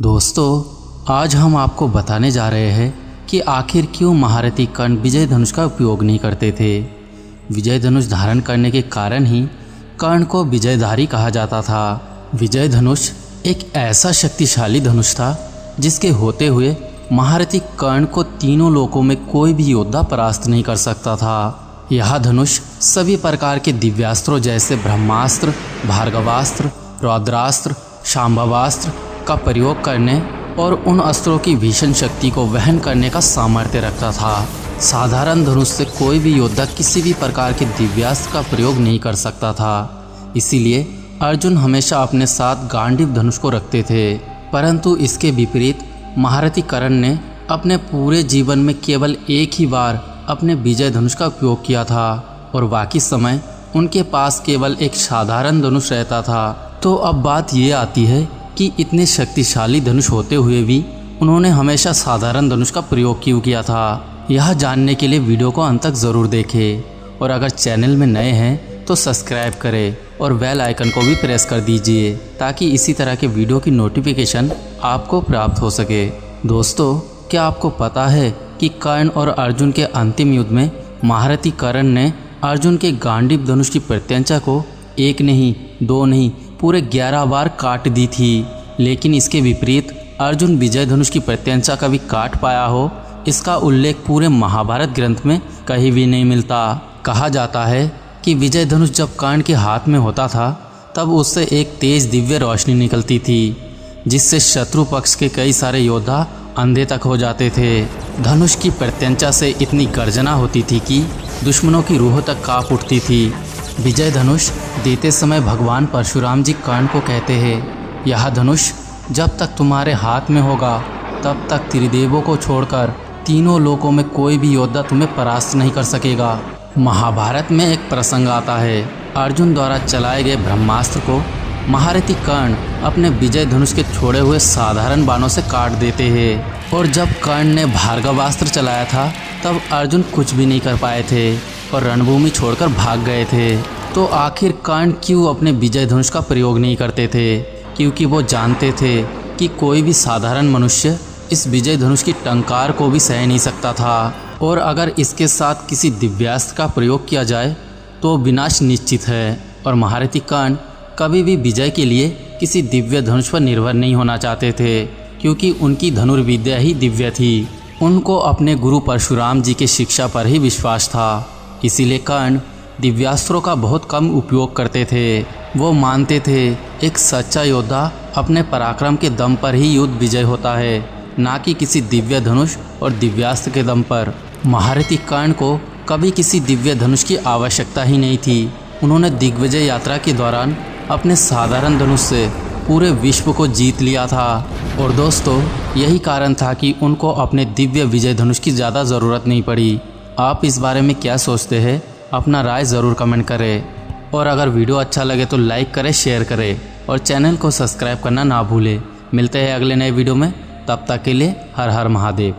दोस्तों, आज हम आपको बताने जा रहे हैं कि आखिर क्यों महारथी कर्ण विजय धनुष का उपयोग नहीं करते थे। विजय धनुष धारण करने के कारण ही कर्ण को विजयधारी कहा जाता था। विजय धनुष एक ऐसा शक्तिशाली धनुष था जिसके होते हुए महारथी कर्ण को तीनों लोकों में कोई भी योद्धा परास्त नहीं कर सकता था। यह धनुष सभी प्रकार के दिव्यास्त्रों जैसे ब्रह्मास्त्र, भार्गवास्त्र, रौद्रास्त्र, शांभवास्त्र का प्रयोग करने और उन अस्त्रों की भीषण शक्ति को वहन करने का सामर्थ्य रखता था। साधारण धनुष से कोई भी योद्धा किसी भी प्रकार के दिव्यास्त्र का प्रयोग नहीं कर सकता था। इसीलिए अर्जुन हमेशा अपने साथ गांडीव धनुष को रखते थे। परंतु इसके विपरीत महारथी कर्ण ने अपने पूरे जीवन में केवल एक ही बार अपने विजय धनुष का उपयोग किया था और बाकी समय उनके पास केवल एक साधारण धनुष रहता था। तो अब बात ये आती है कि इतने शक्तिशाली धनुष होते हुए भी उन्होंने हमेशा साधारण धनुष का प्रयोग क्यों किया था। यह जानने के लिए वीडियो को अंत तक ज़रूर देखें और अगर चैनल में नए हैं तो सब्सक्राइब करें और बेल आइकन को भी प्रेस कर दीजिए ताकि इसी तरह के वीडियो की नोटिफिकेशन आपको प्राप्त हो सके। दोस्तों, क्या आपको पता है कि कर्ण और अर्जुन के अंतिम युद्ध में महारथी कर्ण ने अर्जुन के गांडीव धनुष की प्रत्यंचा को एक नहीं, दो नहीं, पूरे 11 बार काट दी थी। लेकिन इसके विपरीत अर्जुन विजय धनुष की प्रत्यंचा कभी काट पाया हो, इसका उल्लेख पूरे महाभारत ग्रंथ में कहीं भी नहीं मिलता। कहा जाता है कि विजय धनुष जब कर्ण के हाथ में होता था तब उससे एक तेज दिव्य रोशनी निकलती थी जिससे शत्रु पक्ष के कई सारे योद्धा अंधे तक हो जाते थे। धनुष की प्रत्यंचा से इतनी गर्जना होती थी कि दुश्मनों की रूह तक कांप उठती थी। विजय धनुष देते समय भगवान परशुराम जी कर्ण को कहते हैं, यह धनुष जब तक तुम्हारे हाथ में होगा तब तक त्रिदेवों को छोड़कर तीनों लोकों में कोई भी योद्धा तुम्हें परास्त नहीं कर सकेगा। महाभारत में एक प्रसंग आता है, अर्जुन द्वारा चलाए गए ब्रह्मास्त्र को महारथी कर्ण अपने विजय धनुष के छोड़े हुए साधारण बाणों से काट देते हैं और जब कर्ण ने भार्गवास्त्र चलाया था तब अर्जुन कुछ भी नहीं कर पाए थे और रणभूमि छोड़कर भाग गए थे। तो आखिर कर्ण क्यों अपने विजय धनुष का प्रयोग नहीं करते थे? क्योंकि वो जानते थे कि कोई भी साधारण मनुष्य इस विजय धनुष की टंकार को भी सह नहीं सकता था और अगर इसके साथ किसी दिव्यास्त्र का प्रयोग किया जाए तो विनाश निश्चित है। और महारथी कर्ण कभी भी विजय के लिए किसी दिव्य धनुष पर निर्भर नहीं होना चाहते थे क्योंकि उनकी धनुर्विद्या ही दिव्य थी। उनको अपने गुरु परशुराम जी के शिक्षा पर ही विश्वास था। इसीलिए कर्ण दिव्यास्त्रों का बहुत कम उपयोग करते थे। वो मानते थे एक सच्चा योद्धा अपने पराक्रम के दम पर ही युद्ध विजय होता है, ना कि किसी दिव्य धनुष और दिव्यास्त्र के दम पर। महारथी कर्ण को कभी किसी दिव्य धनुष की आवश्यकता ही नहीं थी। उन्होंने दिग्विजय यात्रा के दौरान अपने साधारण धनुष से पूरे विश्व को जीत लिया था। और दोस्तों, यही कारण था कि उनको अपने दिव्य विजय धनुष की ज़्यादा ज़रूरत नहीं पड़ी। आप इस बारे में क्या सोचते हैं? अपना राय ज़रूर कमेंट करें और अगर वीडियो अच्छा लगे तो लाइक करें, शेयर करें और चैनल को सब्सक्राइब करना ना भूलें। मिलते हैं अगले नए वीडियो में, तब तक के लिए हर हर महादेव।